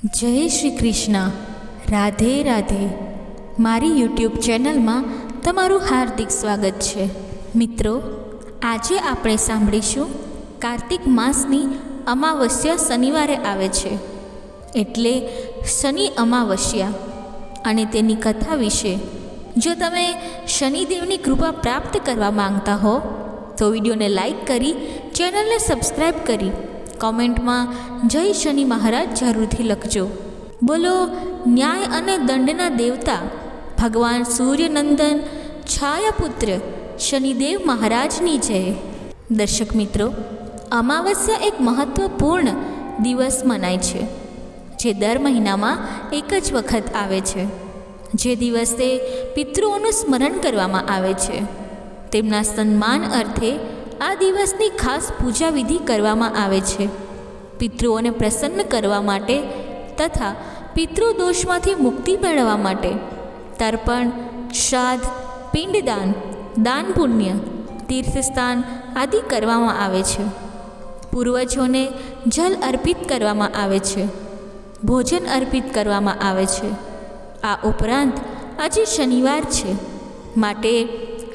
જય શ્રી કૃષ્ણ. રાધે રાધે. મારી યુટ્યુબ ચેનલમાં તમારું હાર્દિક સ્વાગત છે. મિત્રો, આજે આપણે સાંભળીશું કાર્તિક માસની અમાવસ્યા શનિવારે આવે છે, એટલે શનિ અમાવસ્યા અને તેની કથા વિશે. જો તમે શનિદેવની કૃપા પ્રાપ્ત કરવા માંગતા હો તો વિડીયોને લાઈક કરી ચેનલને સબસ્ક્રાઈબ કરી કોમેન્ટમાં જય શનિ મહારાજ જરૂરથી લખજો. બોલો ન્યાય અને દંડના દેવતા ભગવાન સૂર્યનંદન છાયાપુત્ર શનિદેવ મહારાજની જય. દર્શક મિત્રો, અમાવસ્યા એક મહત્વપૂર્ણ દિવસ મનાય છે, જે દર મહિનામાં એક જ વખત આવે છે. જે દિવસે પિતૃઓનું સ્મરણ કરવામાં આવે છે, તેમના સન્માન અર્થે આ દિવસની ખાસ પૂજા વિધિ કરવામાં આવે છે. પિતૃઓને પ્રસન્ન કરવા માટે તથા પિતૃદોષમાંથી મુક્તિ મેળવવા માટે તર્પણ, શ્રાદ્ધ, પિંડદાન, દાન પુણ્ય, તીર્થસ્થાન આદિ કરવામાં આવે છે. પૂર્વજોને જલ અર્પિત કરવામાં આવે છે, ભોજન અર્પિત કરવામાં આવે છે. આ ઉપરાંત આજે શનિવાર છે, માટે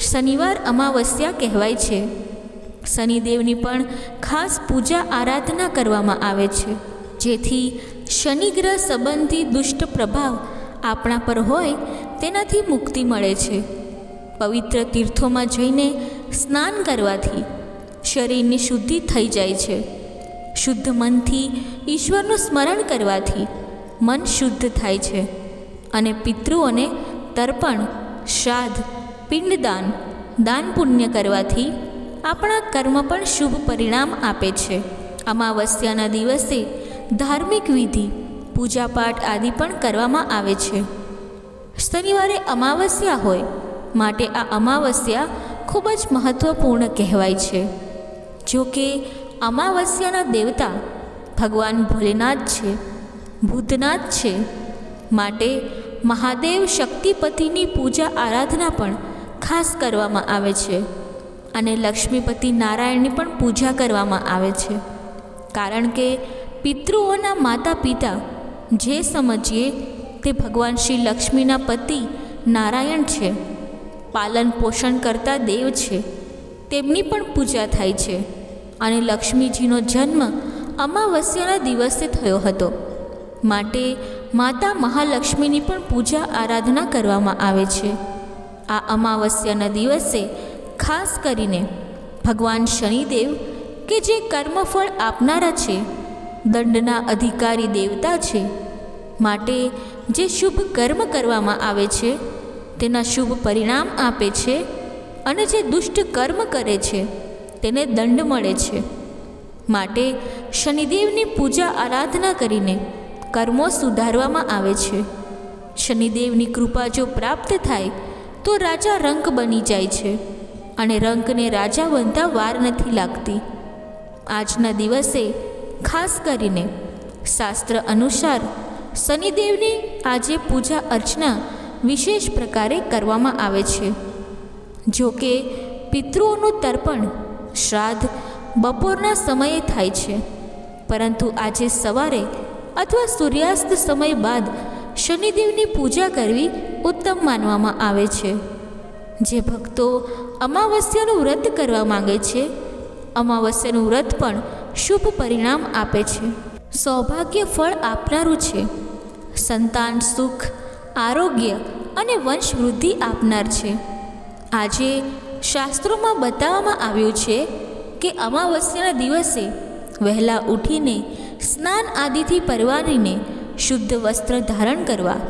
શનિવાર અમાવસ્યા કહેવાય છે. શનિદેવની પણ ખાસ પૂજા આરાધના કરવામાં આવે છે, જેથી શનિગ્રહ સંબંધી દુષ્ટ પ્રભાવ આપણા પર હોય તેનાથી મુક્તિ મળે છે. પવિત્ર તીર્થોમાં જઈને સ્નાન કરવાથી શરીરની શુદ્ધિ થઈ જાય છે. શુદ્ધ મનથી ઈશ્વરનું સ્મરણ કરવાથી મન શુદ્ધ થાય છે અને પિતૃઓને તર્પણ, શ્રાદ્ધ, પિંડદાન, દાન પુણ્ય કરવાથી આપણા કર્મ પણ શુભ પરિણામ આપે છે. અમાવસ્યાના દિવસે ધાર્મિક વિધિ, પૂજાપાઠ આદિ પણ કરવામાં આવે છે. શનિવારે અમાવસ્યા હોય માટે આ અમાવસ્યા ખૂબ જ મહત્વપૂર્ણ કહેવાય છે. જો કે અમાવસ્યાના દેવતા ભગવાન ભોલેનાથ છે, ભૂતનાથ છે, માટે મહાદેવ શક્તિપતિની પૂજા આરાધના પણ ખાસ કરવામાં આવે છે અને લક્ષ્મીપતિ નારાયણની પણ પૂજા કરવામાં આવે છે. કારણ કે પિતૃઓના માતા પિતા જે સમજીએ તે ભગવાન શ્રી લક્ષ્મીના પતિ નારાયણ છે, પાલન પોષણ કરતા દેવ છે, તેમની પણ પૂજા થાય છે. અને લક્ષ્મીજીનો જન્મ અમાવસ્યાના દિવસે થયો હતો, માટે માતા મહાલક્ષ્મીની પણ પૂજા આરાધના કરવામાં આવે છે. આ અમાવસ્યાના દિવસે ખાસ કરીને ભગવાન શનિદેવ કે જે કર્મફળ આપનારા છે, દંડના અધિકારી દેવતા છે, માટે જે શુભ કર્મ કરવામાં આવે છે તેના શુભ પરિણામ આપે છે અને જે દુષ્ટ કર્મ કરે છે તેને દંડ મળે છે. માટે શનિદેવની પૂજા આરાધના કરીને કર્મો સુધારવામાં આવે છે. શનિદેવની કૃપા જો પ્રાપ્ત થાય તો રાજા રંક બની જાય છે અને રંકને રાજા બનતા વાર નથી લાગતી. આજના દિવસે ખાસ કરીને શાસ્ત્ર અનુસાર શનિદેવની આજે પૂજા અર્ચના વિશેષ પ્રકારે કરવામાં આવે છે. જો કે પિતૃઓનું તર્પણ, શ્રાદ્ધ બપોરના સમયે થાય છે, પરંતુ આજે સવારે અથવા સૂર્યાસ્ત સમય બાદ શનિદેવની પૂજા કરવી ઉત્તમ માનવામાં આવે છે. જે ભક્તો અમાવસ્યાનું વ્રત કરવા માંગે છે, અમાવસ્યાનું વ્રત પણ શુભ પરિણામ આપે છે, સૌભાગ્ય ફળ આપનારું છે, સંતાન સુખ, આરોગ્ય અને વંશ વૃદ્ધિ આપનાર છે. આજે શાસ્ત્રોમાં બતાવવામાં આવ્યું છે કે અમાવસ્યાના દિવસે વહેલા ઉઠીને સ્નાન આદિથી પરવારીને શુદ્ધ વસ્ત્ર ધારણ કરવા.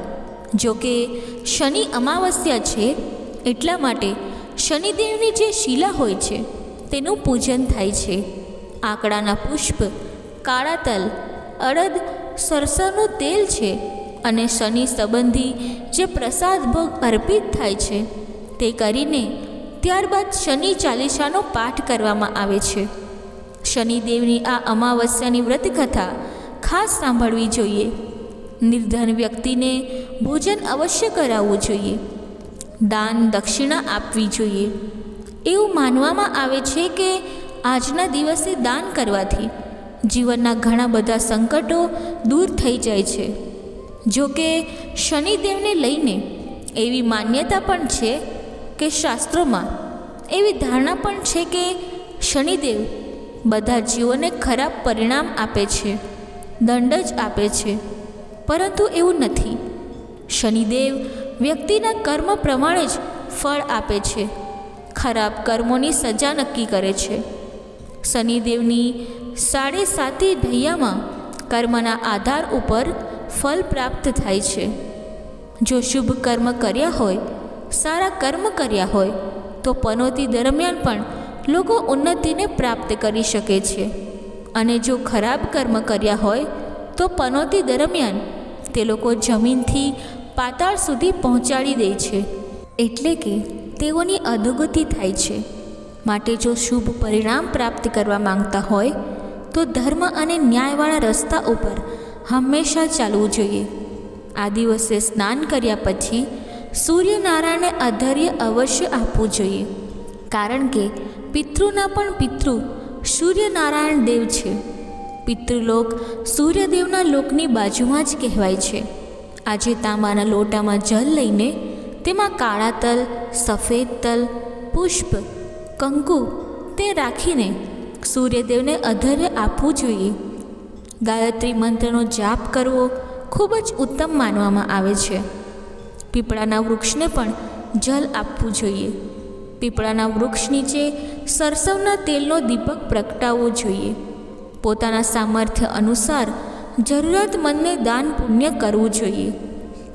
જો કે શનિ અમાવસ્યા છે, એટલા માટે શનિદેવની જે શિલા હોય છે તેનું પૂજન થાય છે. આંકડાના પુષ્પ, કાળા તલ, અડદ, સરસવનું તેલ છે અને શનિ સંબંધી જે પ્રસાદ ભોગ અર્પિત થાય છે તે કરીને ત્યારબાદ શનિ ચાલીસાનો પાઠ કરવામાં આવે છે. શનિદેવની આ અમાવસ્યાની વ્રતકથા ખાસ સાંભળવી જોઈએ. નિર્ધન વ્યક્તિને ભોજન અવશ્ય કરાવવું જોઈએ. દાન દક્ષિણા આપવી જોઈએ. એવું માનવામાં આવે છે કે આજના દિવસે દાન કરવાથી જીવનના ઘણા બધા સંકટો દૂર થઈ જાય છે. જો કે શનિદેવને લઈને એવી માન્યતા પણ છે કે શાસ્ત્રોમાં એવી ધારણા પણ છે કે શનિદેવ બધા જીવોને ખરાબ પરિણામ આપે છે, દંડ જ આપે છે. પરંતુ એવું નથી. શનિદેવ વ્યક્તિના કર્મ પ્રમાણે જ ફળ આપે છે, ખરાબ કર્મોની સજા નક્કી કરે છે. શનિદેવની 7.5 ઢૈયામાં કર્મના આધાર ઉપર ફળ પ્રાપ્ત થાય છે. જો શુભ કર્મ કર્યા હોય, સારા કર્મ કર્યા હોય તો પનોતી દરમિયાન પણ લોકો ઉન્નતિને પ્રાપ્ત કરી શકે છે. અને જો ખરાબ કર્મ કર્યા હોય તો પનોતી દરમિયાન તે લોકો જમીનથી પાતાળ સુધી પહોંચાડી દે છે, એટલે કે તેઓની અધોગતિ થાય છે. માટે જો શુભ પરિણામ પ્રાપ્ત કરવા માંગતા હોય તો ધર્મ અને ન્યાયવાળા રસ્તા ઉપર હંમેશા ચાલવું જોઈએ. આ દિવસે સ્નાન કર્યા પછી સૂર્યનારાયણને અધર્ય અવશ્ય આપવું જોઈએ, કારણ કે પિતૃના પણ પિતૃ સૂર્યનારાયણ દેવ છે. પિતૃલોક સૂર્યદેવના લોકની બાજુમાં જ કહેવાય છે. આજે તાંબાના લોટામાં જલ લઈને તેમાં કાળા તલ, સફેદ તલ, પુષ્પ, કંકુ તે રાખીને સૂર્યદેવને અધર્ય આપવું જોઈએ. ગાયત્રી મંત્રનો જાપ કરવો ખૂબ જ ઉત્તમ માનવામાં આવે છે. પીપળાના વૃક્ષને પણ જલ આપવું જોઈએ. પીપળાના વૃક્ષ નીચે સરસવના તેલનો દીપક પ્રગટાવવો જોઈએ. પોતાના સામર્થ્ય અનુસાર જરૂરિયાતમંદને દાન પુણ્ય કરવું જોઈએ.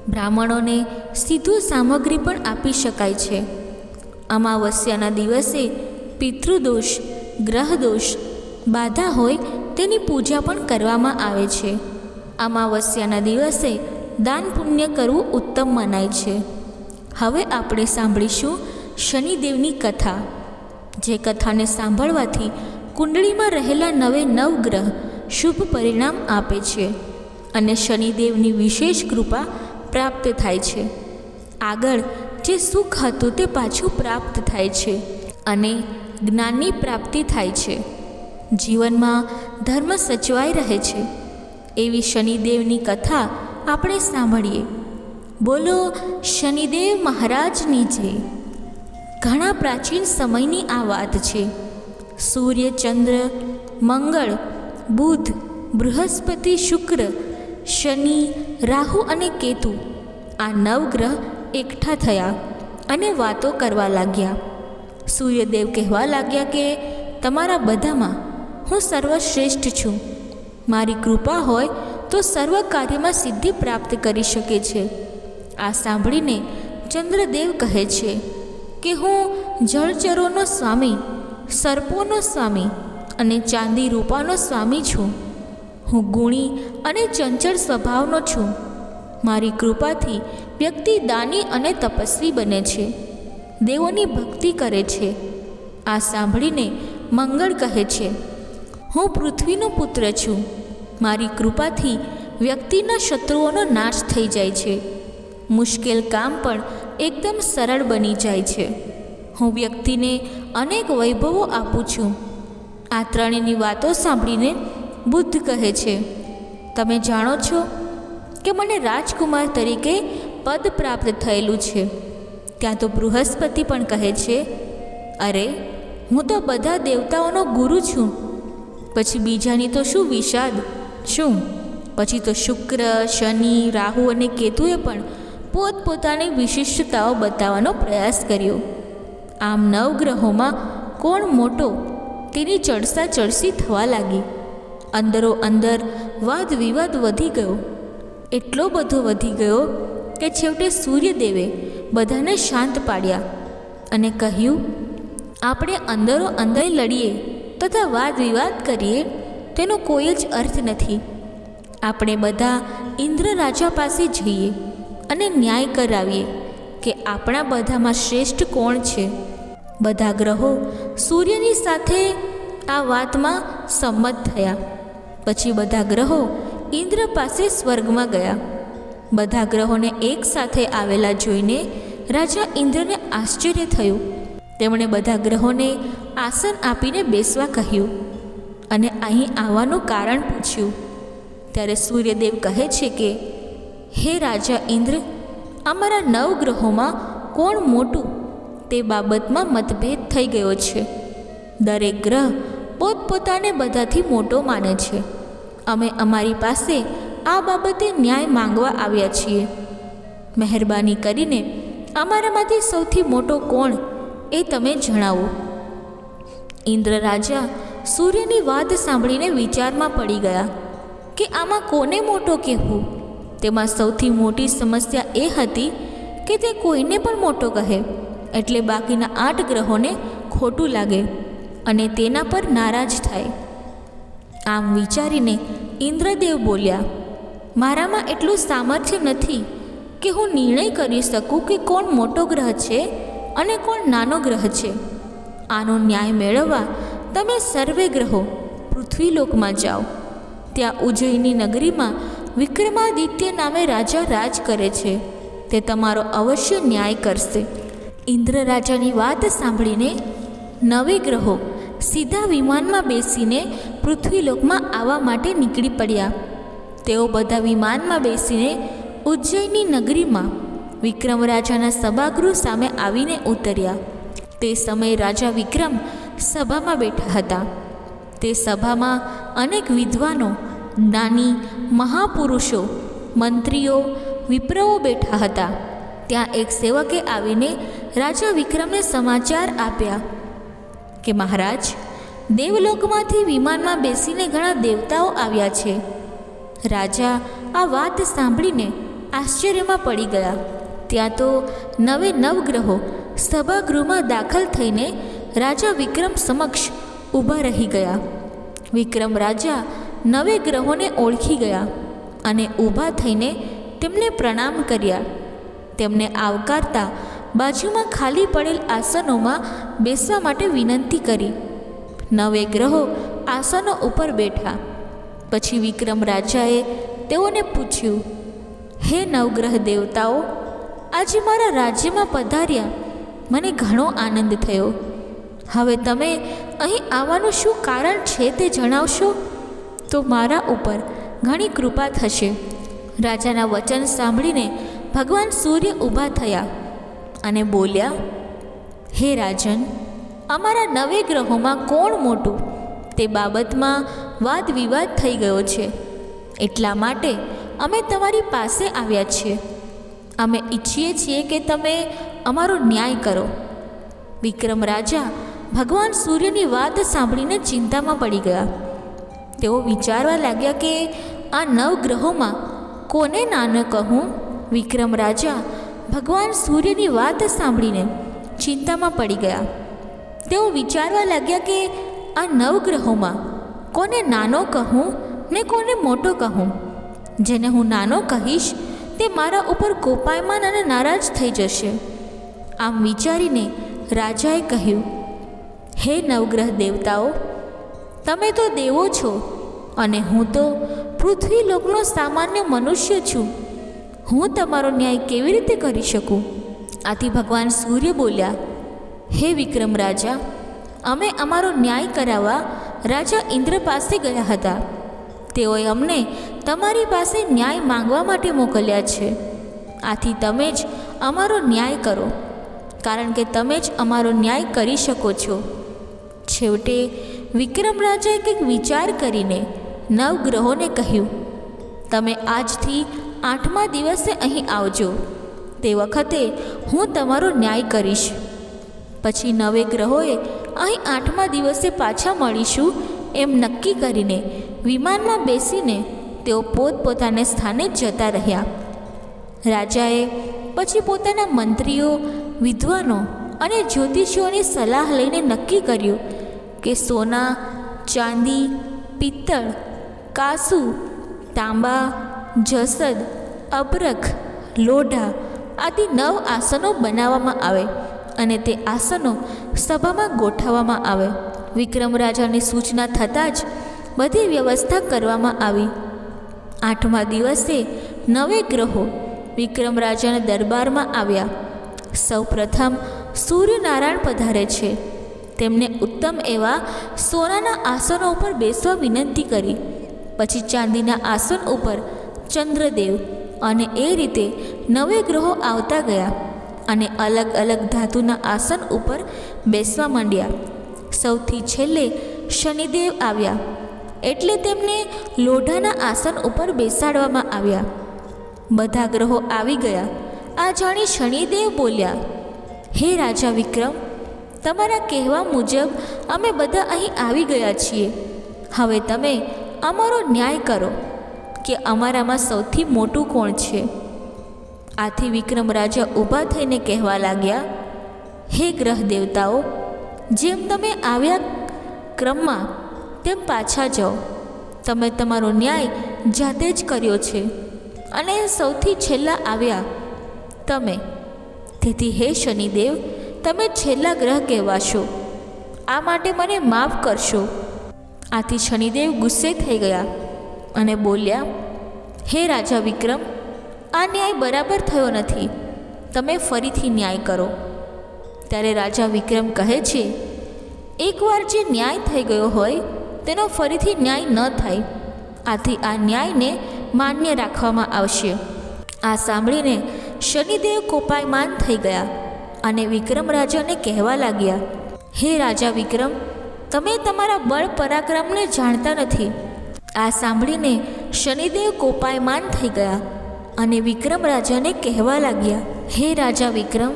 બ્રાહ્મણોને સીધું સામગ્રી પણ આપી શકાય છે. અમાવસ્યાના દિવસે પિતૃદોષ, ગ્રહદોષ, બાધા હોય તેની પૂજા પણ કરવામાં આવે છે. અમાવસ્યાના દિવસે દાન પુણ્ય કરવું ઉત્તમ મનાય છે. હવે આપણે સાંભળીશું શનિદેવની કથા. જે કથાને સાંભળવાથી કુંડળીમાં રહેલા 9 ગ્રહ શુભ પરિણામ આપે છે અને શનિદેવની વિશેષ કૃપા પ્રાપ્ત થાય છે. આગળ જે સુખ હતું તે પાછું પ્રાપ્ત થાય છે અને જ્ઞાનની પ્રાપ્તિ થાય છે. જીવનમાં ધર્મ સચવાઈ રહે છે. એવી શનિદેવની કથા આપણે સાંભળીએ. બોલો શનિદેવ મહારાજની જય. ઘણા પ્રાચીન સમયની આ વાત છે. સૂર્ય, ચંદ્ર, મંગળ, બુધ, બૃહસ્પતિ, શુક્ર, શનિ, રાહુ અને કેતુ આ 9 ગ્રહ એકઠા થયા અને વાતો કરવા લાગ્યા. સૂર્યદેવ કહેવા લાગ્યા કે તમારા બધામાં હું સર્વશ્રેષ્ઠ છું. મારી કૃપા હોય તો સર્વ કાર્યમાં સિદ્ધિ પ્રાપ્ત કરી શકે છે. આ સાંભળીને ચંદ્રદેવ કહે છે કે હું જળચરોનો સ્વામી, સર્પોનો સ્વામી અને ચાંદી રૂપાનો સ્વામી છું. હું ગુણી અને ચંચળ સ્વભાવનો છું. મારી કૃપાથી વ્યક્તિ દાની અને તપસ્વી બને છે, દેવોની ભક્તિ કરે છે. આ સાંભળીને મંગળ કહે છે, હું પૃથ્વીનો પુત્ર છું. મારી કૃપાથી વ્યક્તિના શત્રુઓનો નાશ થઈ જાય છે. મુશ્કેલ કામ પણ એકદમ સરળ બની જાય છે. હું વ્યક્તિને અનેક વૈભવો આપું છું. આ ત્રણેયની વાતો સાંભળીને બુદ્ધ કહે છે, તમે જાણો છો કે મને રાજકુમાર તરીકે પદ પ્રાપ્ત થયેલું છે. ત્યાં તો બૃહસ્પતિ પણ કહે છે, અરે હું તો બધા દેવતાઓનો ગુરુ છું. પછી બીજાની તો શું વિષાદ. શું પછી તો શુક્ર, શનિ, રાહુ અને કેતુએ પણ પોતપોતાની વિશિષ્ટતાઓ બતાવવાનો પ્રયાસ કર્યો. આમ 9 ગ્રહોમાં કોણ મોટો તેની ચડસા ચડસી થવા લાગી. અંદરો અંદર વાદ વિવાદ વધી ગયો. એટલો બધો વધી ગયો કે છેવટે સૂર્યદેવે બધાને શાંત પાડ્યા અને કહ્યું, આપણે અંદરો અંદર લડીએ તથા વાદ વિવાદ કરીએ તેનો કોઈ જ અર્થ નથી. આપણે બધા ઇન્દ્ર રાજા પાસે જઈએ અને ન્યાય કરાવીએ કે આપણા બધામાં શ્રેષ્ઠ કોણ છે. બધા ગ્રહો સૂર્યની સાથે આ વાતમાં સંમત થયા. પછી બધા ગ્રહો ઇન્દ્ર પાસે સ્વર્ગમાં ગયા. બધા ગ્રહોને એક સાથે આવેલા જોઈને રાજા ઇન્દ્રને આશ્ચર્ય થયું. તેમણે બધા ગ્રહોને આસન આપીને બેસવા કહ્યું અને અહીં આવવાનું કારણ પૂછ્યું. ત્યારે સૂર્યદેવ કહે છે કે, હે રાજા ઇન્દ્ર, અમારા 9 ગ્રહોમાં કોણ મોટું તે બાબતમાં મતભેદ થઈ ગયો છે. દરેક ગ્રહ પોતપોતાને બધાથી મોટો માને છે. અમે અમારી પાસે આ બાબતે ન્યાય માંગવા આવ્યા છીએ. મહેરબાની કરીને અમારામાંથી સૌથી મોટો કોણ એ તમે જણાવો. ઇન્દ્ર રાજા સૂર્યની વાત સાંભળીને વિચારમાં પડી ગયા કે આમાં કોને મોટો કહેવું. તેમાં સૌથી મોટી સમસ્યા એ હતી કે તે કોઈને પણ મોટો કહે એટલે બાકીના 8 ગ્રહોને ખોટું લાગે અને તેના પર નારાજ થાય. આમ વિચારીને ઇન્દ્રદેવ બોલ્યા, મારામાં એટલું સામર્થ્ય નથી કે હું નિર્ણય કરી શકું કે કોણ મોટો ગ્રહ છે અને કોણ નાનો ગ્રહ છે. આનો ન્યાય મેળવવા તમે સર્વે ગ્રહો પૃથ્વીલોકમાં જાઓ. ત્યાં ઉજ્જૈની નગરીમાં વિક્રમાદિત્ય નામે રાજા રાજ કરે છે. તે તમારો અવશ્ય ન્યાય કરશે. ઇન્દ્ર રાજાની વાત સાંભળીને 9 ગ્રહો સીધા વિમાનમાં બેસીને પૃથ્વીલોકમાં આવવા માટે નીકળી પડ્યા. તેઓ બધા વિમાનમાં બેસીને ઉજ્જૈની નગરીમાં વિક્રમ રાજાના સભાગૃહ સામે આવીને ઉતર્યા. તે સમયે રાજા વિક્રમ સભામાં બેઠા હતા. તે સભામાં અનેક વિદ્વાનો, જ્ઞાની, મહાપુરુષો, મંત્રીઓ, વિપ્રઓ બેઠા હતા. ત્યાં એક સેવકે આવીને રાજા વિક્રમને સમાચાર આપ્યા કે મહારાજ, દેવલોકમાંથી વિમાનમાં બેસીને ઘણા દેવતાઓ આવ્યા છે. રાજા આ વાત સાંભળીને આશ્ચર્યમાં પડી ગયા. ત્યાં તો 9 ગ્રહો સભાગૃહમાં દાખલ થઈને રાજા વિક્રમ સમક્ષ ઊભા રહી ગયા. વિક્રમ રાજા 9 ગ્રહોને ઓળખી ગયા અને ઊભા થઈને તેમને પ્રણામ કર્યા. તેમને આવકારતા બાજુમાં ખાલી પડેલ આસનોમાં બેસવા માટે વિનંતી કરી. 9 ગ્રહો આસનો ઉપર બેઠા. પછી વિક્રમ રાજાએ તેઓને પૂછ્યું, હે નવગ્રહ દેવતાઓ, આજે મારા રાજ્યમાં પધાર્યા મને ઘણો આનંદ થયો. હવે તમે અહીં આવવાનું શું કારણ છે તે જણાવશો તો મારા ઉપર ઘણી કૃપા થશે. રાજાના વચન સાંભળીને ભગવાન સૂર્ય ઊભા થયા અને બોલ્યા, હે રાજન, અમારા 9 ગ્રહોમાં કોણ મોટું તે બાબતમાં વાદ વિવાદ થઈ ગયો છે. એટલા માટે અમે તમારી પાસે આવ્યા છીએ. અમે ઈચ્છીએ છીએ કે તમે અમારો ન્યાય કરો. વિક્રમ રાજા ભગવાન સૂર્યની વાત સાંભળીને ચિંતામાં પડી ગયા. તેઓ વિચારવા લાગ્યા કે આ 9 ગ્રહોમાં કોને નાનો કહું. વિક્રમ રાજા ભગવાન સૂર્યની વાત સાંભળીને ચિંતામાં પડી ગયા. તેઓ વિચારવા લાગ્યા કે આ 9 ગ્રહોમાં કોને નાનો કહું ને કોને મોટો કહું. જેને હું નાનો કહીશ તે મારા ઉપર કોપાયમાન અને નારાજ થઈ જશે. આમ વિચારીને રાજાએ કહ્યું, હે નવગ્રહ દેવતાઓ, તમે તો દેવો છો અને હું તો પૃથ્વીલોકનો સામાન્ય મનુષ્ય છું. હું તમારો ન્યાય કેવી રીતે કરી શકું. આથી ભગવાન સૂર્ય બોલ્યા, હે વિક્રમ રાજા, અમે અમારો ન્યાય કરાવવા રાજા ઇન્દ્ર પાસે ગયા હતા. તેઓએ અમને તમારી પાસે ન્યાય માંગવા માટે મોકલ્યા છે. આથી તમે જ અમારો ન્યાય કરો, કારણ કે તમે જ અમારો ન્યાય કરી શકો છો. છેવટે વિક્રમ રાજાએ કંઈક વિચાર કરીને 9 ગ્રહોને કહ્યું, તમે આજથી 8મા દિવસે અહીં આવજો. તે વખતે હું તમારો ન્યાય કરીશ. પછી 9 ગ્રહોએ અહીં 8મા દિવસે પાછા મળીશું એમ નક્કી કરીને વિમાનમાં બેસીને તેઓ પોતપોતાને સ્થાને જતા રહ્યા. રાજાએ પછી પોતાના મંત્રીઓ, વિદ્વાનો અને જ્યોતિષીઓની સલાહ લઈને નક્કી કર્યું કે સોના, ચાંદી, પિત્તળ, કાંસુ, તાંબા, જસદ, અબરખ, લોઢા આદિ 9 આસનો બનાવવામાં આવે અને તે આસનો સભામાં ગોઠવવામાં આવે. વિક્રમ રાજાની સૂચના થતાં જ બધી વ્યવસ્થા કરવામાં આવી. 8મા દિવસે 9 ગ્રહો વિક્રમ રાજાના દરબારમાં આવ્યા. સૌ પ્રથમ સૂર્યનારાયણ પધારે છે. તેમને ઉત્તમ એવા સોનાના આસનો ઉપર બેસવા વિનંતી કરી. પછી ચાંદીના આસન ઉપર ચંદ્રદેવ અને એ રીતે 9 ગ્રહો આવતા ગયા અને અલગ અલગ ધાતુના આસન ઉપર બેસવા માંડ્યા. સૌથી છેલ્લે શનિદેવ આવ્યા એટલે તેમને લોઢાના આસન ઉપર બેસાડવામાં આવ્યા. બધા ગ્રહો આવી ગયા. આ જાણી શનિદેવ બોલ્યા, હે રાજા વિક્રમ, તમારા કહેવા મુજબ અમે બધા અહીં આવી ગયા છીએ. હવે તમે અમારો ન્યાય કરો કે અમારામાં સૌથી મોટું કોણ છે. આથી વિક્રમ રાજા ઊભા થઈને કહેવા લાગ્યા, હે ગ્રહ દેવતાઓ, જેમ તમે આવ્યા ક્રમમાં તેમ પાછા જાઓ. તમે તમારો ન્યાય જાતે જ કર્યો છે અને સૌથી છેલ્લા આવ્યા તમે. તેથી હે શનિદેવ, તમે છેલ્લા ગ્રહ કહેવાશો. આ માટે મને માફ કરશો. આથી શનિદેવ ગુસ્સે થઈ ગયા અને બોલ્યા, હે રાજા વિક્રમ, આ ન્યાય બરાબર થયો નથી. તમે ફરીથી ન્યાય કરો. ત્યારે રાજા વિક્રમ કહે છે, એકવાર જે ન્યાય થઈ ગયો હોય તેનો ફરીથી ન્યાય ન થાય. આથી આ ન્યાયને માન્ય રાખવામાં આવશે. આ સાંભળીને શનિદેવ કોપાયમાન થઈ ગયા અને વિક્રમ રાજાને કહેવા લાગ્યા, હે રાજા વિક્રમ, તમે તમારા બળ પરાક્રમને જાણતા નથી. આ સાંભળીને શનિદેવ કોપાયમાન થઈ ગયા અને વિક્રમ રાજાને કહેવા લાગ્યા, હે રાજા વિક્રમ,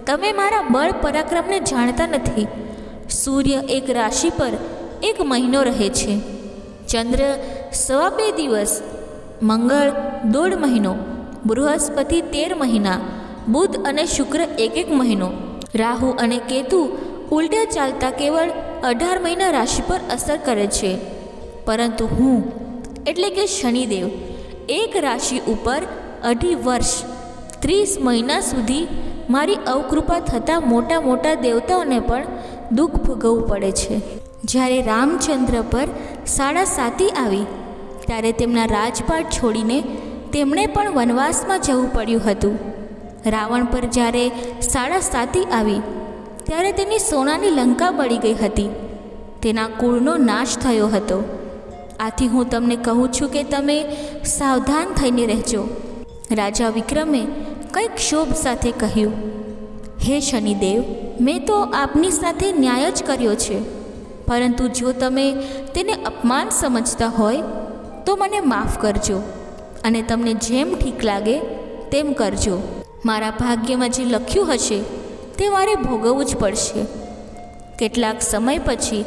તમે મારા બળ પરાક્રમને જાણતા નથી. સૂર્ય એક રાશિ પર 1 મહિનો રહે છે, ચંદ્ર 2.25 દિવસ, મંગળ 1.5 મહિનો, બૃહસ્પતિ 13 મહિના, બુધ અને શુક્ર 1 મહિનો, રાહુ અને કેતુ ઉલટા ચાલતા કેવળ 18 મહિના રાશિ પર અસર કરે છે. પરંતુ હું એટલે કે શનિદેવ એક રાશિ ઉપર 2.5 વર્ષ 30 મહિના સુધી મારી અવકૃપા થતાં મોટા મોટા દેવતાઓને પણ દુઃખ ભોગવવું પડે છે. જ્યારે રામચંદ્ર પર 7.5 આવી ત્યારે તેમના રાજપાટ છોડીને તેમણે પણ વનવાસમાં જવું પડ્યું હતું. રાવણ પર જ્યારે 7.5 આવી ત્યારે તેની સોનાની લંકા બળી ગઈ હતી. તેના કુળનો નાશ થયો હતો. આથી હું તમને કહું છું કે તમે સાવધાન થઈને રહેજો. રાજા વિક્રમે કંઈક ક્ષોભ સાથે કહ્યું, હે શનિદેવ, મેં તો આપની સાથે ન્યાય જ કર્યો છે, પરંતુ જો તમે તેને અપમાન સમજતા હોય તો મને માફ કરજો અને તમને જેમ ઠીક લાગે તેમ કરજો. મારા ભાગ્યમાં જે લખ્યું હશે તે મારે ભોગવવું જ પડશે. કેટલાક સમય પછી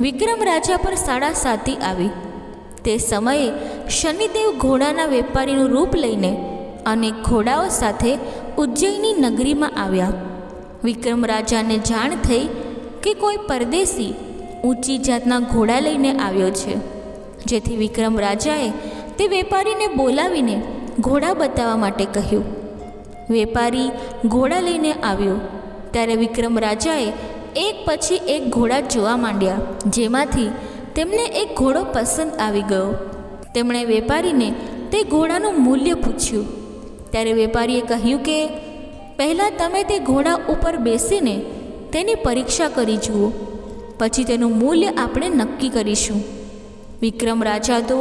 વિક્રમ રાજા પર 7.5 આવી. તે સમયે શનિદેવ ઘોડાના વેપારીનું રૂપ લઈને અનેક ઘોડાઓ સાથે ઉજ્જૈની નગરીમાં આવ્યા. વિક્રમ રાજાને જાણ થઈ કે કોઈ પરદેશી ઊંચી જાતના ઘોડા લઈને આવ્યો છે. જેથી વિક્રમ રાજાએ તે વેપારીને બોલાવીને ઘોડા બતાવવા માટે કહ્યું. વેપારી ઘોડા લઈને આવ્યો ત્યારે વિક્રમ રાજાએ એક પછી એક ઘોડા જોવા માંડ્યા, જેમાંથી તેમને એક ઘોડો પસંદ આવી ગયો. તેમણે વેપારીને તે ઘોડાનું મૂલ્ય પૂછ્યું. ત્યારે વેપારીએ કહ્યું કે પહેલાં તમે તે ઘોડા ઉપર બેસીને તેની પરીક્ષા કરી જુઓ, પછી તેનું મૂલ્ય આપણે નક્કી કરીશું. વિક્રમ રાજા તો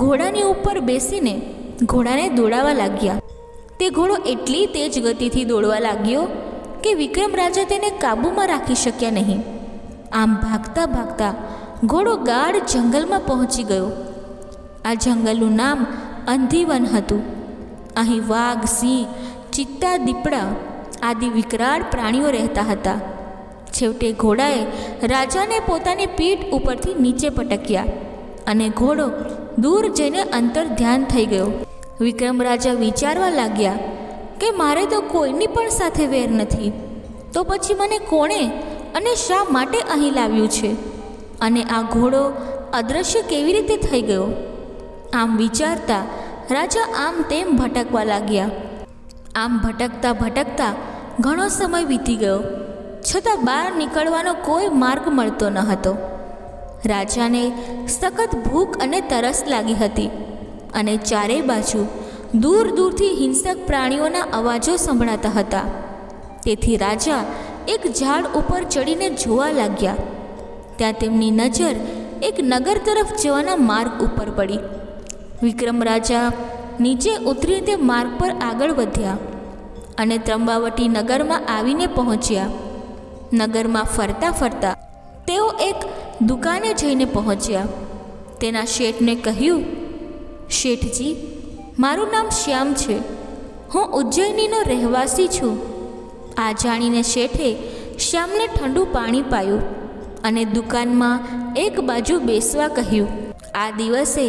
ઘોડાની ઉપર બેસીને ઘોડાને દોડાવવા લાગ્યા. તે ઘોડો એટલી તેજ ગતિથી દોડવા લાગ્યો કે વિક્રમ રાજા તેને કાબૂમાં રાખી શક્યા નહીં. આમ ભાગતા ભાગતા ઘોડો ગાઢ જંગલમાં પહોંચી ગયો. આ જંગલનું નામ અંધીવન હતું. અહીં વાઘ, સિંહ, ચિત્તા, દીપડા આદિ વિકરાળ પ્રાણીઓ રહેતા હતા. છેવટે ઘોડાએ રાજાને પોતાની પીઠ ઉપરથી નીચે પટક્યા અને ઘોડો દૂર જઈને અંતર ધ્યાન થઈ ગયો. વિક્રમ રાજા વિચારવા લાગ્યા કે મારે તો કોઈની પણ સાથે વેર નથી, તો પછી મને કોણે અને શા માટે અહીં લાવ્યું છે, અને આ ઘોડો અદૃશ્ય કેવી રીતે થઈ ગયો? આમ વિચારતા રાજા આમ તેમ ભટકવા લાગ્યા. આમ ભટકતા ભટકતા ઘણો સમય વીતી ગયો, છતાં બહાર નીકળવાનો કોઈ માર્ગ મળતો ન હતો. રાજાને સખત ભૂખ અને તરસ લાગી હતી અને ચારેય બાજુ દૂર દૂરથી હિંસક પ્રાણીઓના અવાજો સંભળાતા હતા. તેથી રાજા એક ઝાડ ઉપર ચડીને જોવા લાગ્યા. ત્યાં તેમની નજર એક નગર તરફ જવાના માર્ગ ઉપર પડી. વિક્રમ રાજા નીચે ઉતરીને તે માર્ગ પર આગળ વધ્યા અને ત્રંબાવટી નગરમાં આવીને પહોંચ્યા. નગરમાં ફરતા ફરતા તેઓ એક દુકાને જઈને પહોંચ્યા. તેના શેઠને કહ્યું, શેઠજી, મારું નામ શ્યામ છે. હું ઉજ્જૈનીનો રહેવાસી છું. આ જાણીને શેઠે શ્યામને ઠંડુ પાણી પાયું અને દુકાનમાં એક બાજુ બેસવા કહ્યું. આ દિવસે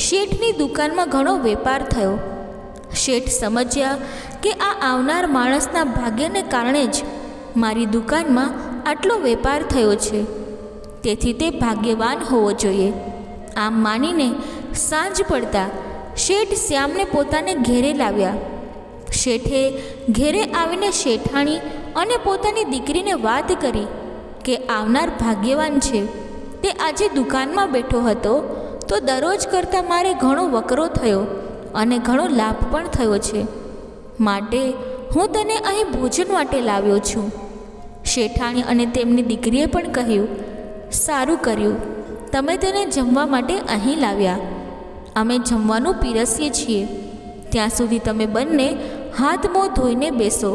શેઠની દુકાનમાં ઘણો વેપાર થયો. શેઠ સમજ્યા કે આ આવનાર માણસના ભાગ્યને કારણે જ મારી દુકાનમાં આટલો વેપાર થયો છે, તેથી તે ભાગ્યવાન હોવો જોઈએ. આમ માનીને સાંજ પડતા શેઠ શ્યામને પોતાને ઘેરે લાવ્યા. શેઠે ઘેરે આવીને શેઠાણી અને પોતાની દીકરીને વાત કરી કે આવનાર ભાગ્યવાન છે. તે આજે દુકાનમાં બેઠો હતો તો દરરોજ કરતાં મારે ઘણો વકરો થયો અને ઘણો લાભ પણ થયો છે, માટે હું તને અહીં ભોજન માટે લાવ્યો છું. શેઠાણી અને તેમની દીકરીએ પણ કહ્યું, સારું કર્યું, તમે તેને જમવા માટે અહીં લાવ્યા. અમે જમવાનું પીરસીએ છીએ. ત્યાં સુધી તમે બંને હાથ મોં ધોઈને બેસો,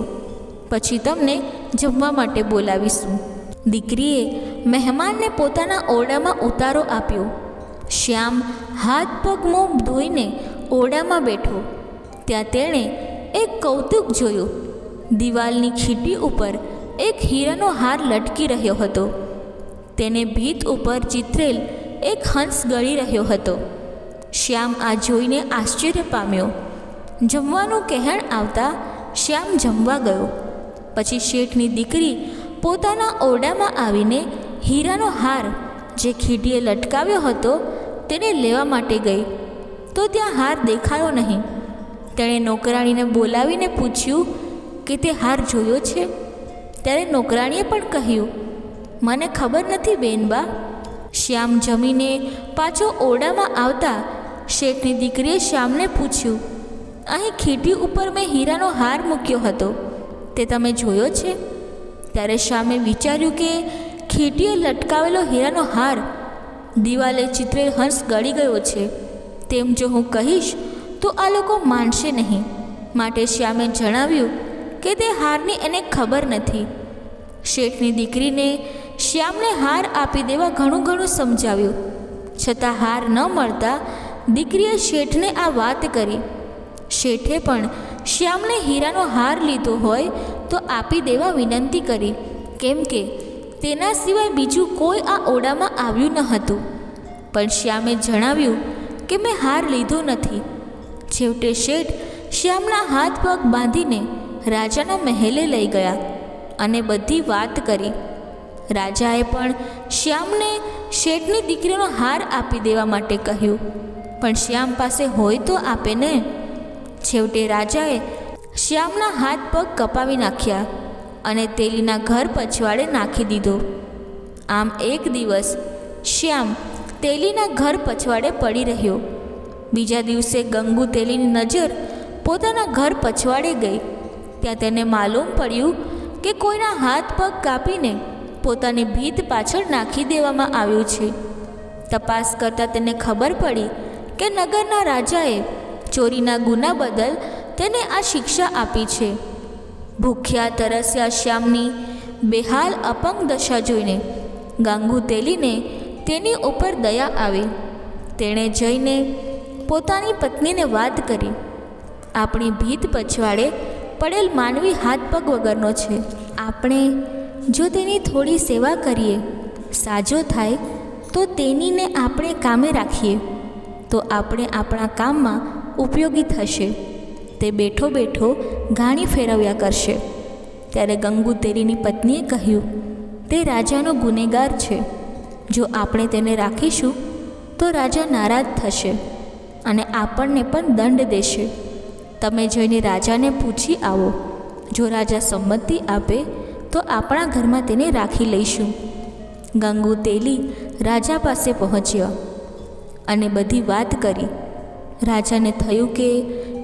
પછી તમને જમવા માટે બોલાવીશું. દીકરીએ મહેમાનને પોતાના ઓરડામાં ઉતારો આપ્યો. શ્યામ હાથ પગ મોં ધોઈને ઓરડામાં બેઠો. ત્યાં તેણે એક કૌતુક જોયું. દિવાલની ખીટી ઉપર એક હીરાનો હાર લટકી રહ્યો હતો. તેને ભીત ઉપર ચિતરેલ એક હંસ ગળી રહ્યો હતો. શ્યામ આ જોઈને આશ્ચર્ય પામ્યો. જમવાનું કહેણ આવતા શ્યામ જમવા ગયો. પછી શેઠની દીકરી પોતાના ઓરડામાં આવીને હીરાનો હાર જે ખીટીએ લટકાવ્યો હતો તેને લેવા માટે ગઈ, તો ત્યાં હાર દેખાયો નહીં. તેણે નોકરાણીને બોલાવીને પૂછ્યું કે તે હાર જોયો છે? ત્યારે નોકરાણીએ પણ કહ્યું, મને ખબર નથી બેનબા. શ્યામ જમીને પાછો ઓરડામાં આવતા શેઠની દીકરીએ શ્યામને પૂછ્યું, અહીં ખીટી ઉપર મેં હીરાનો હાર મૂક્યો હતો, તે તમે જોયો છે? ત્યારે શ્યામે વિચાર્યું કે ખીટીએ લટકાવેલો હીરાનો હાર દિવાલે ચિત્રેલ હંસ ગળી ગયો છે, તેમ જો હું કહીશ તો આ લોકો માનશે નહીં. માટે શ્યામે જણાવ્યું કે તે હારની એને ખબર નથી. શેઠની દીકરીને શ્યામને હાર આપી દેવા ઘણું સમજાવ્યું, છતાં હાર ન મળતા દીકરીએ શેઠને આ વાત કરી. શેઠે પણ શ્યામને હીરાનો હાર લીધો હોય તો આપી દેવા વિનંતી કરી, કેમ કે તેના સિવાય બીજું કોઈ આ ઓરડામાં આવ્યું ન હતું. પણ શ્યામે જણાવ્યું કે મેં હાર લીધો નથી. છેવટે શેઠ શ્યામના હાથ પગ બાંધીને રાજાના મહેલે લઈ ગયા અને બધી વાત કરી. રાજાએ પણ શ્યામને શેઠની દીકરીનો હાર આપી દેવા માટે કહ્યું, પણ શ્યામ પાસે હોય તો આપે ને. છેવટે રાજાએ શ્યામના હાથ પગ કપાવી નાખ્યા અને તેલીના ઘર પછવાડે નાખી દીધો. આમ એક દિવસ શ્યામ તેલીના ઘર પછવાડે પડી રહ્યો. બીજા દિવસે ગંગુ તેલીની નજર પોતાના ઘર પછવાડે ગઈ. ત્યાં તેને માલુમ પડ્યું કે કોઈના હાથ પગ કાપીને પોતાની ભીત પાછળ નાખી દેવામાં આવ્યું છે. તપાસ કરતાં તેને ખબર પડી કે નગરના રાજાએ ચોરીના ગુના બદલ તેને આ શિક્ષા આપી છે. ભૂખ્યા તરસ્યા શ્યામની બેહાલ અપંગ દશા જોઈને ગાંગુ તેલીને તેની ઉપર દયા આવી. તેણે જઈને પોતાની પત્નીને વાત કરી, આપણી ભીત પછવાડે પડેલ માનવી હાથ પગ વગરનો છે. આપણે જો તેની થોડી સેવા કરીએ, સાજો થાય તો તેનીને આપણે કામે રાખીએ તો આપણે આપણા કામમાં ઉપયોગી થશે. તે બેઠો બેઠો ઘાણી ફેરવ્યા કરશે. ત્યારે ગંગુ તેલીની પત્નીએ કહ્યું, તે રાજાનો ગુનેગાર છે. જો આપણે તેને રાખીશું તો રાજા નારાજ થશે અને આપણને પણ દંડ દેશે. તમે જઈને રાજાને પૂછી આવો. જો રાજા સંમતિ આપે તો આપણા ઘરમાં તેને રાખી લઈશું. ગંગુ તેલી રાજા પાસે પહોંચ્યા અને બધી વાત કરી. રાજાને થયું કે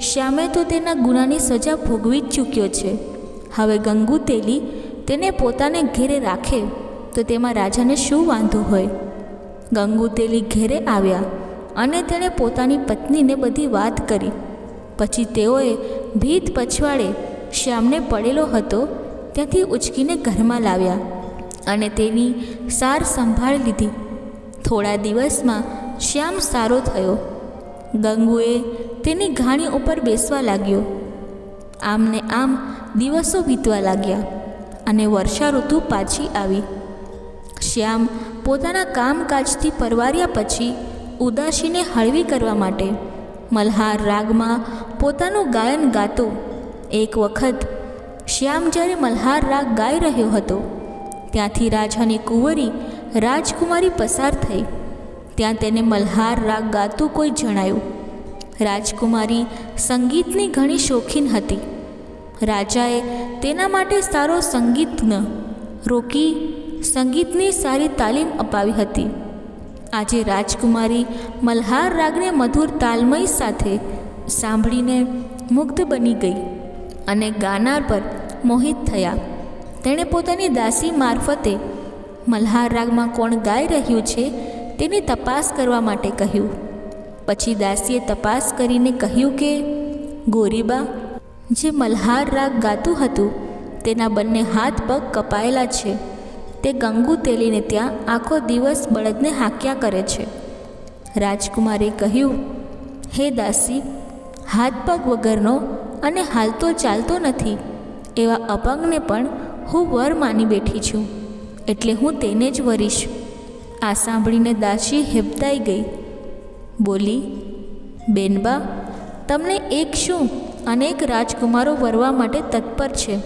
શ્યામે તો તેના ગુનાની સજા ભોગવી જ ચૂક્યો છે. હવે ગંગુ તેલી તેને પોતાને ઘેરે રાખે તો તેમાં રાજાને શું વાંધો હોય? ગંગુતેલી ઘેરે આવ્યા અને તેણે પોતાની પત્નીને બધી વાત કરી. પછી તેઓએ ભીત પછવાડે શ્યામને પડેલો હતો ત્યાંથી ઉચકીને ઘરમાં લાવ્યા અને તેની સાર સંભાળ લીધી. થોડા દિવસમાં શ્યામ સારો થયો. ગંગુએ તેની ઘાણી ઉપર બેસવા લાગ્યો. આમ ને આમ દિવસો વીતવા લાગ્યા અને વર્ષા ઋતુ પાછી આવી. શ્યામ પોતાના કામકાજથી પરવાર્યા પછી ઉદાસીને હળવી કરવા માટે મલ્હાર રાગમાં પોતાનું ગાયન ગાતો. એક વખત શ્યામ જ્યારે મલ્હાર રાગ ગાઈ રહ્યો હતો ત્યાંથી રાજાની કુંવરી રાજકુમારી પસાર થઈ. ત્યાં તેને મલ્હાર રાગ ગાતું કોઈ જણાયું. રાજકુમારી સંગીતની ઘણી શોખીન હતી. રાજાએ તેના માટે સારો સંગીતજ્ઞ રોકી સંગીતની સારી તાલીમ અપાવી હતી. આજે રાજકુમારી મલ્હાર રાગને મધુર તાલમય સાથે સાંભળીને મુગ્ધ બની ગઈ અને ગાનાર પર મોહિત થયા. તેણે પોતાની દાસી મારફતે મલ્હાર રાગમાં કોણ ગાઈ રહ્યું છે તેની તપાસ કરવા માટે કહ્યું. પછી દાસીએ તપાસ કરીને કહ્યું કે ગોરીબા, જે મલ્હાર રાગ ગાતું હતું તેના બંને હાથ પગ કપાયેલા છે. તે ગંગુતેલીને ત્યાં આખો દિવસ બળદને હાંક્યા કરે છે. રાજકુમારે કહ્યું, હે દાસી, હાથ પગ વગરનો અને હાલતો ચાલતો નથી એવા અપંગને પણ હું વર માની બેઠી છું, એટલે હું તેને જ વરીશ. આ સાંભળીને દાસી હેબતાઈ ગઈ. બોલી, બેનબા, તમને એક શું અનેક રાજકુમારો વરવા માટે તત્પર છે.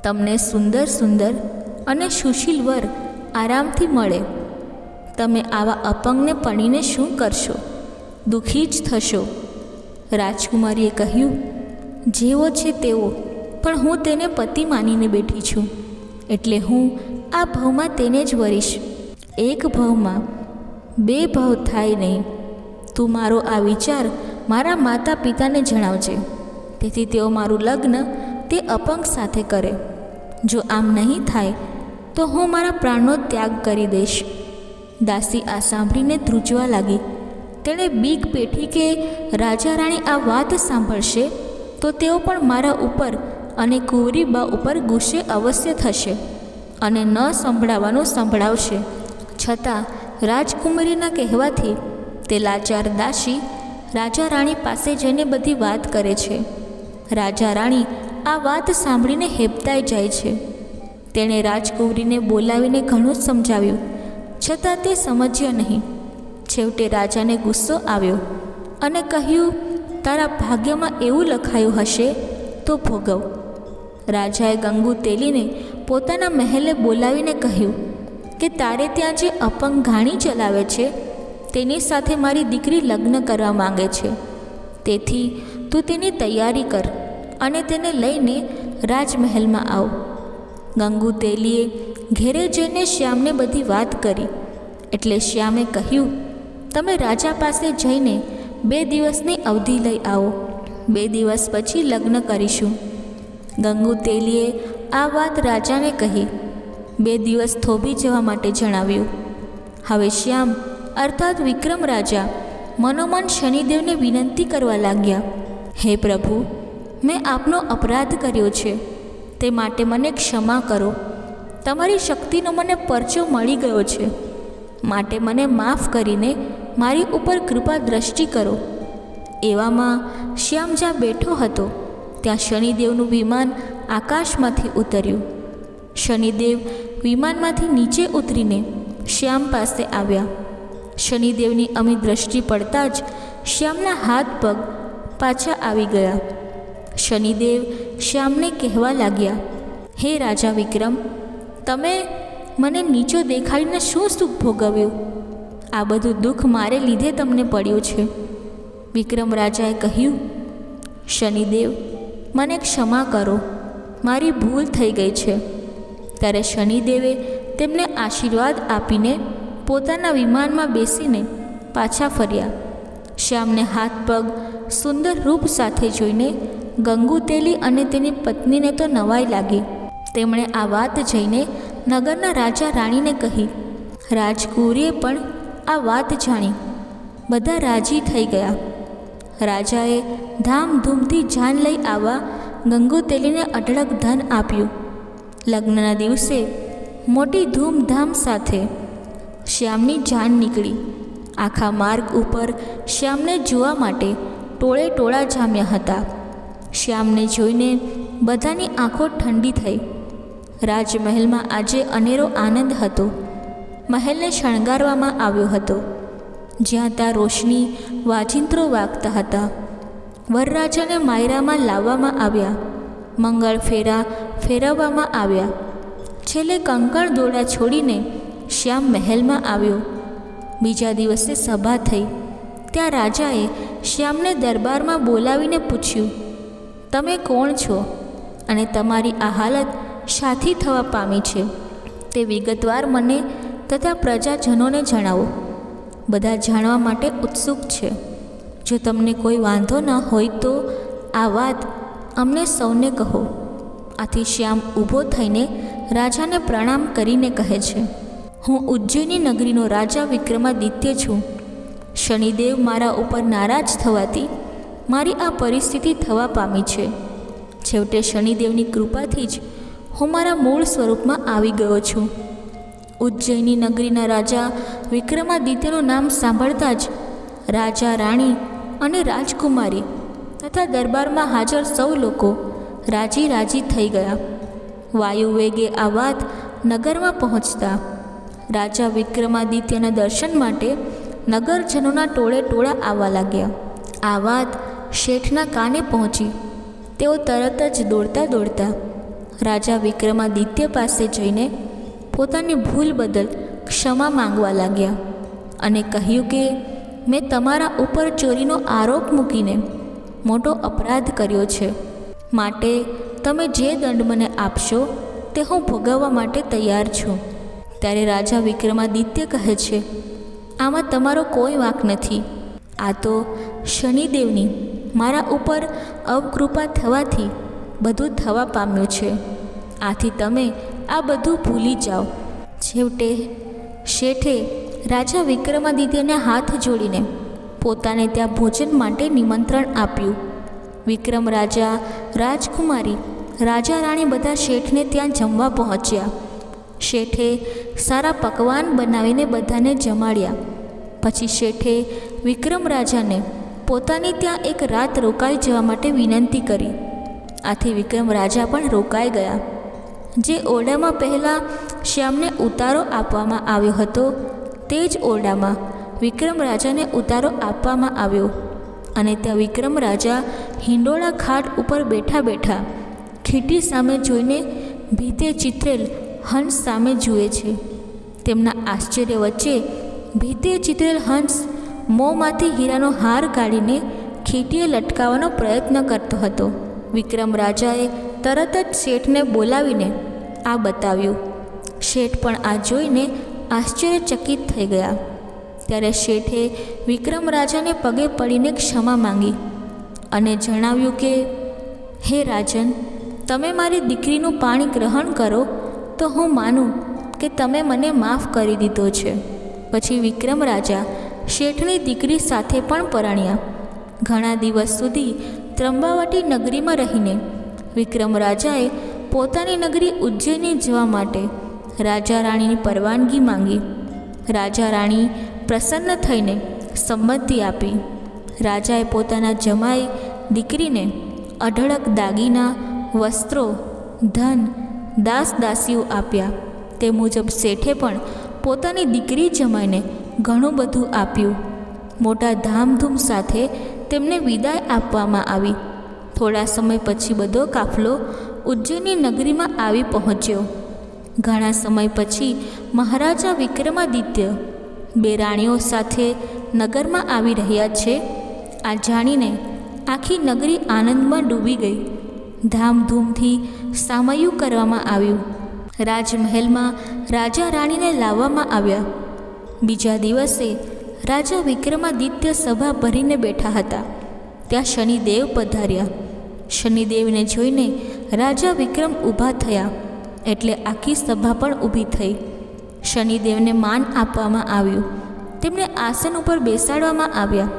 તમને સુંદર સુંદર અને સુશીલ વર આરામથી મળે. તમે આવા અપંગને પણીને શું કરશો? દુઃખી જ થશો. રાજકુમારીએ કહ્યું, જેવો છે તેવો, પણ હું તેને પતિ માનીને બેઠી છું, એટલે હું આ ભવમાં તેને જ વરીશ. એક ભવમાં બે ભવ થાય નહીં. તું મારો આ વિચાર મારા માતા પિતાને જણાવજે, તેથી તેઓ મારું લગ્ન તે અપંગ સાથે કરે. જો આમ નહીં થાય તો હું મારા પ્રાણનો ત્યાગ કરી દઈશ. દાસી આ સાંભળીને ધ્રુજવા લાગી. તેણે બીક પેઠી કે રાજા રાણી આ વાત સાંભળશે તો તેઓ પણ મારા ઉપર અને કુંવરીબા ઉપર ગુસ્સે અવશ્ય થશે અને ન સંભળાવવાનું સંભળાવશે. છતાં રાજકુમારીના કહેવાથી તે લાચાર દાસી રાજા રાણી પાસે જઈને બધી વાત કરે છે. રાજા રાણી આ વાત સાંભળીને હેબતાઈ જાય છે. તેણે રાજકુંવરીને બોલાવીને ઘણું સમજાવ્યું, છતાં તે સમજ્યા નહીં. છેવટે રાજાને ગુસ્સો આવ્યો અને કહ્યું, તારા ભાગ્યમાં એવું લખાયું હશે તો ભોગવ. રાજાએ ગંગુતેલીને પોતાના મહેલે બોલાવીને કહ્યું કે તારે ત્યાં જે અપંગ ઘાણી ચલાવે છે તેની સાથે મારી દીકરી લગ્ન કરવા માંગે છે. તેથી તું તેની તૈયારી કર અને તેને લઈને રાજમહેલમાં આવ. ગંગુતેલીએ ઘેરે જઈને શ્યામને બધી વાત કરી. એટલે શ્યામે કહ્યું, તમે રાજા પાસે જઈને 2 દિવસની અવધિ લઈ આવો. 2 દિવસ પછી લગ્ન કરીશું. ગંગુતેલીએ આ વાત રાજાને કહી. 2 દિવસ થોભી જવા માટે જણાવ્યું. હવે શ્યામ અર્થાત વિક્રમ રાજા મનોમન શનિદેવને વિનંતી કરવા લાગ્યા, હે પ્રભુ, મેં આપનો અપરાધ કર્યો છે, તે માટે મને ક્ષમા કરો. તમારી શક્તિનો મને પરચો મળી ગયો છે, માટે મને માફ કરીને મારી ઉપર કૃપા દ્રષ્ટિ કરો. એવામાં શ્યામ જ્યાં બેઠો હતો ત્યાં શનિદેવનું વિમાન આકાશમાંથી ઉતર્યું. શનિદેવ વિમાનમાંથી નીચે ઉતરીને શ્યામ પાસે આવ્યા. શનિદેવની અમી દ્રષ્ટિ પડતાં જ શ્યામના હાથ પગ પાછા આવી ગયા. શનિદેવ શ્યામને કહેવા લાગ્યા, હે રાજા વિક્રમ, તમે મને નીચો દેખાડીને શું સુખ ભોગવ્યું? આ બધું દુઃખ મારે લીધે તમને પડ્યું છે. વિક્રમ રાજાએ કહ્યું, શનિદેવ, મને ક્ષમા કરો, મારી ભૂલ થઈ ગઈ છે. ત્યારે શનિદેવે તેમને આશીર્વાદ આપીને પોતાના વિમાનમાં બેસીને પાછા ફર્યા. શ્યામને હાથ પગ સુંદર રૂપ સાથે જોઈને ગંગુતેલી અને તેની પત્નીને તો નવાઈ લાગી. તેમણે આ વાત જઈને નગરના રાજા રાણીને કહી. રાજકુંવરીએ પણ આ વાત જાણી બધા રાજી થઈ ગયા. રાજાએ ધામધૂમથી જાન લઈ આવવા ગંગોત્રીને અઢળક ધન આપ્યું. લગ્નના દિવસે મોટી ધૂમધામ સાથે શ્યામની જાન નીકળી. આખા માર્ગ ઉપર શ્યામને જોવા માટે ટોળે ટોળા જામ્યા હતા. શ્યામને જોઈને બધાની આંખો ઠંડી થઈ. રાજમહેલમાં આજે અનેરો આનંદ હતો. મહેલને શણગારવામાં આવ્યો હતો. જ્યાં ત્યાં રોશની વાજિંત્રો વાગતા હતા. વરરાજાને માયરામાં લાવવામાં આવ્યા. મંગળ ફેરા ફેરવવામાં આવ્યા. છેલ્લે કંકણ દોડા છોડીને શ્યામ મહેલમાં આવ્યો. બીજા દિવસે સભા થઈ. ત્યાં રાજાએ શ્યામને દરબારમાં બોલાવીને પૂછ્યું, તમે કોણ છો અને તમારી આ હાલત શાથી થવા પામી છે તે વિગતવાર મને તથા પ્રજાજનોને જણાવો. બધા જાણવા માટે ઉત્સુક છે. જો તમને કોઈ વાંધો ન હોય તો આ વાત અમને સૌને કહો. આથી શ્યામ ઊભો થઈને રાજાને પ્રણામ કરીને કહે છે, હું ઉજ્જૈની નગરીનો રાજા વિક્રમાદિત્ય છું. શનિદેવ મારા ઉપર નારાજ થવાથી મારી આ પરિસ્થિતિ થવા પામી છે. છેવટે શનિદેવની કૃપાથી જ હું મારા મૂળ સ્વરૂપમાં આવી ગયો છું. ઉજ્જૈની નગરીના રાજા વિક્રમાદિત્યનું નામ સાંભળતા જ રાજા રાણી અને રાજકુમારી તથા દરબારમાં હાજર સૌ લોકો રાજી રાજી થઈ ગયા. વાયુ વેગે આ વાત નગરમાં પહોંચતા રાજા વિક્રમાદિત્યના દર્શન માટે નગરજનોના ટોળે ટોળા આવવા લાગ્યા. આ વાત શેઠના કાને પહોંચી. તેઓ તરત જ દોડતા દોડતા રાજા વિક્રમાદિત્ય પાસે જઈને પોતાની ભૂલ બદલ ક્ષમા માંગવા લાગ્યા અને કહ્યું કે મેં તમારા ઉપર ચોરીનો આરોપ મૂકીને મોટો અપરાધ કર્યો છે. માટે તમે જે દંડ મને આપશો તે હું ભોગવવા માટે તૈયાર છું. ત્યારે રાજા વિક્રમાદિત્ય કહે છે, આમાં તમારો કોઈ વાંક નથી. આ તો શનિદેવની મારા ઉપર અવકૃપા થવાથી બધું થવા પામ્યું છે. આથી તમે આ બધું ભૂલી જાઓ. છેવટે શેઠે રાજા વિક્રમાદિત્યને હાથ જોડીને પોતાને ત્યાં ભોજન માટે નિમંત્રણ આપ્યું. વિક્રમ રાજા, રાજકુમારી, રાજા રાણી બધા શેઠને ત્યાં જમવા પહોંચ્યા. શેઠે સારા પકવાન બનાવીને બધાને જમાડ્યા. પછી શેઠે વિક્રમ રાજાને પોતાની ત્યાં એક રાત રોકાઈ જવા માટે વિનંતી કરી. આથી વિક્રમ રાજા પણ રોકાઈ ગયા. જે ઓરડામાં પહેલાં શ્યામને ઉતારો આપવામાં આવ્યો હતો તે જ ઓરડામાં વિક્રમ રાજાને ઉતારો આપવામાં આવ્યો. અને ત્યાં વિક્રમ રાજા હિંડોળા ખાટ ઉપર બેઠા બેઠા ખીટી સામે જોઈને ભીતે ચિતરેલ હંસ સામે જુએ છે. તેમના આશ્ચર્ય વચ્ચે ભીતે ચિતરેલ હંસ મોંમાંથી હીરાનો હાર કાઢીને ખીટીએ લટકાવવાનો પ્રયત્ન કરતો હતો. વિક્રમ રાજાએ તરત જ શેઠને બોલાવીને આ બતાવ્યું. શેઠ પણ આ જોઈને આશ્ચર્યચકિત થઈ ગયા. ત્યારે શેઠે વિક્રમ રાજાને પગે પડીને ક્ષમા માંગી અને જણાવ્યું કે હે રાજન, તમે મારી દીકરીનું પાણી ગ્રહણ કરો તો હું માનું કે તમે મને માફ કરી દીધો છે. પછી વિક્રમ રાજા શેઠની દીકરી સાથે પણ પરણ્યા. ઘણા દિવસ સુધી ત્રંબાવટી નગરીમાં રહીને વિક્રમ રાજાએ પોતાની નગરી ઉજ્જૈની જવા માટે રાજા રાણીની પરવાનગી માંગી. રાજા રાણી પ્રસન્ન થઈને સંમતિ આપી. રાજાએ પોતાના જમાઈ દીકરીને અઢળક દાગીના, વસ્ત્રો, ધન, દાસ દાસીઓ આપ્યા. તે મુજબ શેઠે પણ પોતાની દીકરી જમાઈને ઘણું બધું આપ્યું. મોટા ધામધૂમ સાથે તેમને વિદાય આપવામાં આવી. થોડા સમય પછી બધો કાફલો ઉજ્જૈની નગરીમાં આવી પહોંચ્યો. ઘણા સમય પછી મહારાજા વિક્રમાદિત્ય બે રાણીઓ સાથે નગરમાં આવી રહ્યા છે. આ જાણીને આખી નગરી આનંદમાં ડૂબી ગઈ. ધામધૂમથી સામયું કરવામાં આવ્યું. રાજમહેલમાં રાજા રાણીને લાવવામાં આવ્યા. બીજા દિવસે રાજા વિક્રમાદિત્ય સભા ભરીને બેઠા હતા. ત્યાં શનિદેવ પધાર્યા. શનિદેવને જોઈને રાજા વિક્રમ ઊભા થયા એટલે આખી સભા પણ ઊભી થઈ. શનિદેવને માન આપવામાં આવ્યું. તેમને આસન ઉપર બેસાડવામાં આવ્યા.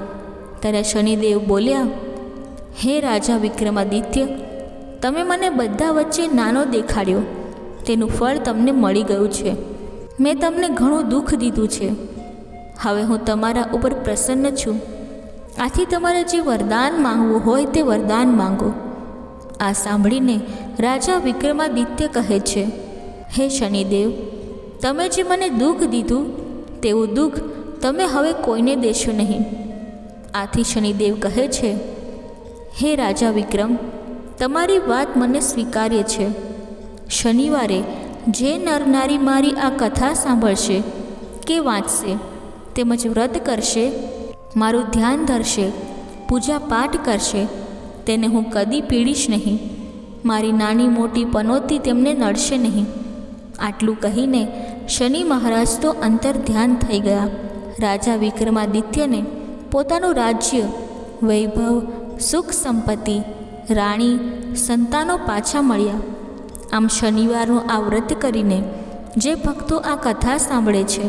ત્યારે શનિદેવ બોલ્યા, હે રાજા વિક્રમાદિત્ય, તમે મને બધા વચ્ચે નાનો દેખાડ્યો. તેનું ફળ તમને મળી ગયું છે. મેં તમને ઘણું દુઃખ દીધું છે. હવે હું તમારા ઉપર પ્રસન્ન છું. આથી તમારે જે વરદાન માંગવું હોય તે વરદાન માંગો. આ સાંભળીને રાજા વિક્રમાદિત્ય કહે છે, હે શનિદેવ, તમે જે મને દુઃખ દીધું તેવું દુઃખ તમે હવે કોઈને દેશો નહીં. આથી શનિદેવ કહે છે, હે રાજા વિક્રમ, તમારી વાત મને સ્વીકાર્ય છે. શનિવારે જે નરનારી મારી આ કથા સાંભળશે કે વાંચશે, તેમજ વ્રત કરશે, મારું ધ્યાન ધરશે, પૂજા પાઠ કરશે, તેને હું કદી પીડીશ નહીં. મારી નાની મોટી પનોતી તેમને નડશે નહીં. આટલું કહીને શનિ મહારાજ તો અંતર ધ્યાન થઈ ગયા. રાજા વિક્રમાદિત્યને પોતાનું રાજ્ય, વૈભવ, સુખ સંપત્તિ, રાણી, સંતાનો પાછા મળ્યા. આમ શનિવારનું આ વ્રત કરીને જે ભક્તો આ કથા સાંભળે છે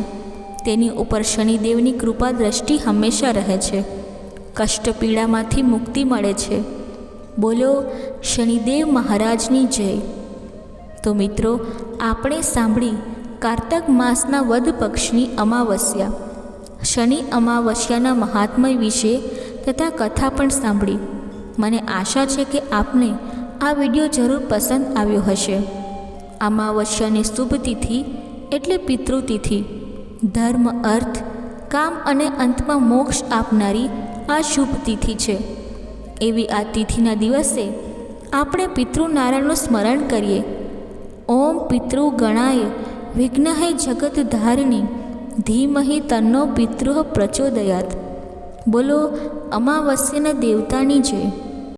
તેની ઉપર શનિદેવની કૃપા દ્રષ્ટિ હંમેશા રહે છે. કષ્ટ પીડામાંથી મુક્તિ મળે છે. બોલો શનિદેવ મહારાજની જય. તો મિત્રો, આપણે સાંભળી કારતક માસના વદ પક્ષની અમાવસ્યા, શનિ અમાવસ્યાના મહાત્મય વિશે તથા કથા પણ સાંભળી. મને આશા છે કે આપને આ વિડીયો જરૂર પસંદ આવ્યો હશે. અમાવસ્યાની શુભ તિથિ એટલે પિતૃતિથિ. ધર્મ, અર્થ, કામ અને અંતમાં મોક્ષ આપનારી આ શુભ તિથિ છે. એવી આ તિથિના દિવસે આપણે પિતૃનારાયણનું સ્મરણ કરીએ. ઓમ પિતૃ ગણાય વિઘ્નહે જગત ધારિણી ધીમહિ તન્નો પિતૃ પ્રચોદયાત. બોલો અમાવસ્યાના દેવતાની જય.